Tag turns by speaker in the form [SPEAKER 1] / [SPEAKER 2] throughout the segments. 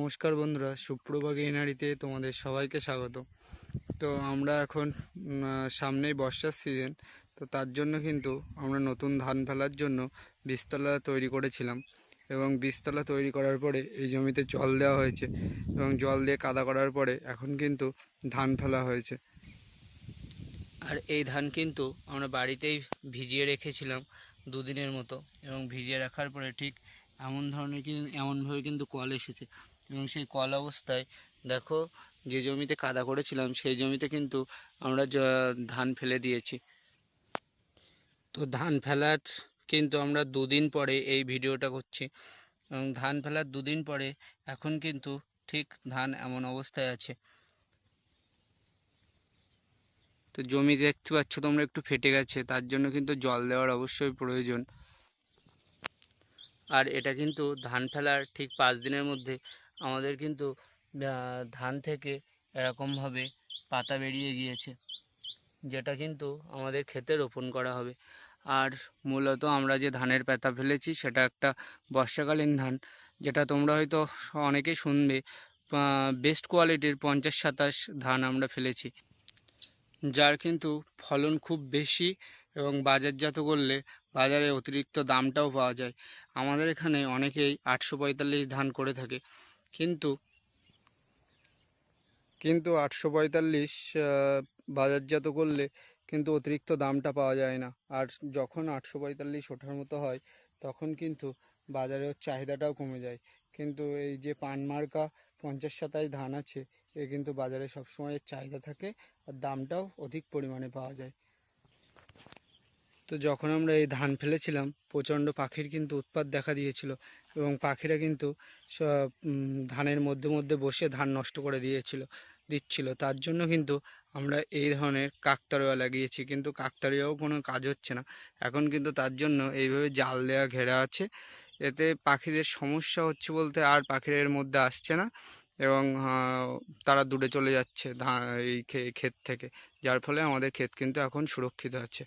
[SPEAKER 1] নমস্কার বন্ধুরা, সুপ্রভা গ্রিনারিতে তোমাদের সবাইকে স্বাগত। তো আমরা এখন সামনেই বর্ষার সিজন, তো তার জন্য কিন্তু আমরা নতুন ধান ফেলার জন্য বীজতলা তৈরি করেছিলাম এবং বীজতলা তৈরি করার পরে এই জমিতে জল দেওয়া হয়েছে এবং জল দিয়ে কাদা করার পরে এখন কিন্তু ধান ফেলা হয়েছে। আর এই ধান কিন্তু আমরা বাড়িতেই ভিজিয়ে রেখেছিলাম দুদিনের মতো, এবং ভিজিয়ে রাখার পরে ঠিক এমনভাবে কিন্তু কল এসেছে, এবং সেই কল অবস্থায় দেখো যে জমিতে কাদা করেছিলাম সেই জমিতে কিন্তু আমরা ধান ফেলে দিয়েছি। তো ধান ফেলার কিন্তু আমরা দুদিন পরে এই ভিডিওটা করছি, এবং ধান ফেলার দুদিন পরে এখন কিন্তু ঠিক ধান এমন অবস্থায় আছে। তো জমি দেখতে পাচ্ছ তোমরা একটু ফেটে গেছে, তার জন্য কিন্তু জল দেওয়ার অবশ্যই প্রয়োজন। আর এটা কিন্তু ধান ফেলার ঠিক 5 দিনের মধ্যে আমাদের কিন্তু ধান থেকে এরকমভাবে পাতা বেরিয়ে গিয়েছে, যেটা কিন্তু আমাদের ক্ষেতে রোপণ করা হবে। আর মূলত আমরা যে ধানের পাতা ফেলেছি সেটা একটা বর্ষাকালীন ধান, যেটা তোমরা হয়তো অনেকেই শুনবে। বেস্ট কোয়ালিটির 50-27 ধান আমরা ফেলেছি, যার কিন্তু ফলন খুব বেশি এবং বাজারজাত করলে বাজারে অতিরিক্ত দামটাও পাওয়া যায়। আমাদের এখানে অনেকেই 845 ধান করে থাকে, কিন্তু 845 বাজারজাত করলে কিন্তু অতিরিক্ত দামটা পাওয়া যায় না। আর যখন 845 ওঠার মতো হয় তখন কিন্তু বাজারের চাহিদাটাও কমে যায়। কিন্তু এই যে পানমার্কা 50-27 ধান আছে, এ কিন্তু বাজারে সবসময় চাহিদা থাকে আর দামটাও অধিক পরিমাণে পাওয়া যায়। তো যখন আমরা এই ধান ফেলেছিলাম প্রচণ্ড পাখির কিন্তু উৎপাত দেখা দিয়েছিল, এবং পাখিরা কিন্তু ধানের মধ্যে মধ্যে বসে ধান নষ্ট করে দিচ্ছিল। তার জন্য কিন্তু আমরা এই ধরনের কাকতাড়ুয়া লাগিয়েছি, কিন্তু কাকতাড়ুয়াও কোনো কাজ হচ্ছে না এখন। কিন্তু তার জন্য এইভাবে জাল দেওয়া ঘেরা আছে, এতে পাখিদের সমস্যা হচ্ছে বলতে আর পাখির এর মধ্যে আসছে না, এবং তারা দূরে চলে যাচ্ছে এই ক্ষেত থেকে, যার ফলে আমাদের ক্ষেত কিন্তু এখন সুরক্ষিত আছে।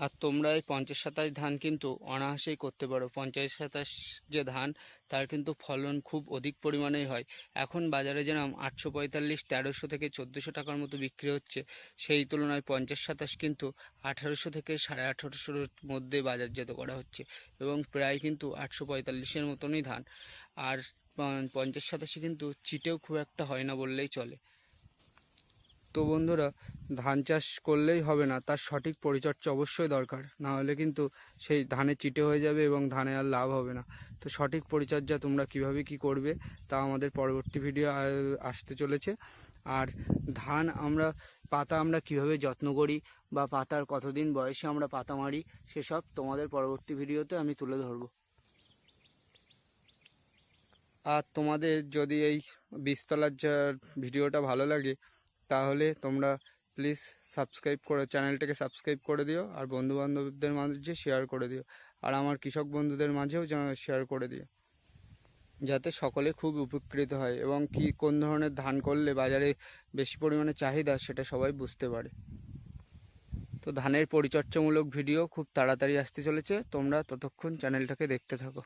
[SPEAKER 1] আর তোমরা এই 50-27 ধান কিন্তু অনায়াসেই করতে পারো। 50-27 যে ধান, তার কিন্তু ফলন খুব অধিক পরিমাণেই হয়। এখন বাজারে যেরকম 845, 1300 থেকে 1400 টাকার মতো বিক্রি হচ্ছে, সেই তুলনায় 50-27 কিন্তু 1800 থেকে 1850-র মধ্যে বাজারজাত করা হচ্ছে, এবং প্রায় কিন্তু 845-এর মতনই ধান। আর 50-27 কিন্তু চিটেও খুব একটা হয় না বললেই চলে। তো বন্ধুরা, ধান চাষ করলেই হবে না, তার সঠিক পরিচর্যা অবশ্যই দরকার, না হলে কিন্তু সেই ধানে চিটে হয়ে যাবে এবং ধানে আর লাভ হবে না। তো সঠিক পরিচর্যা তোমরা কিভাবে কি করবে তা আমাদের পরবর্তী ভিডিও আসতে চলেছে। আর পাতা আমরা কিভাবে যত্ন করি বা পাতার কতদিন বয়সে আমরা পাতা মারি, সেসব তোমাদের পরবর্তী ভিডিওতে আমি তুলে ধরব। আর তোমাদের যদি এই বীজতলার ভিডিওটা ভালো লাগে, তাহলে তোমরা প্লিজ চ্যানেলটাকে সাবস্ক্রাইব করে দিও, আর বন্ধুবান্ধবদের মাঝে শেয়ার করে দিও, আর আমার কৃষক বন্ধুদের মাঝেও শেয়ার করে দিও, যাতে সকলে খুব উপকৃত হয় এবং কোন ধরনের ধান করলে বাজারে বেশি পরিমাণে চাহিদা সেটা সবাই বুঝতে পারে। তো ধানের পরিচর্যামূলক ভিডিও খুব তাড়াতাড়ি আসতে চলেছে, তোমরা ততক্ষণ চ্যানেলটাকে দেখতে থাকো।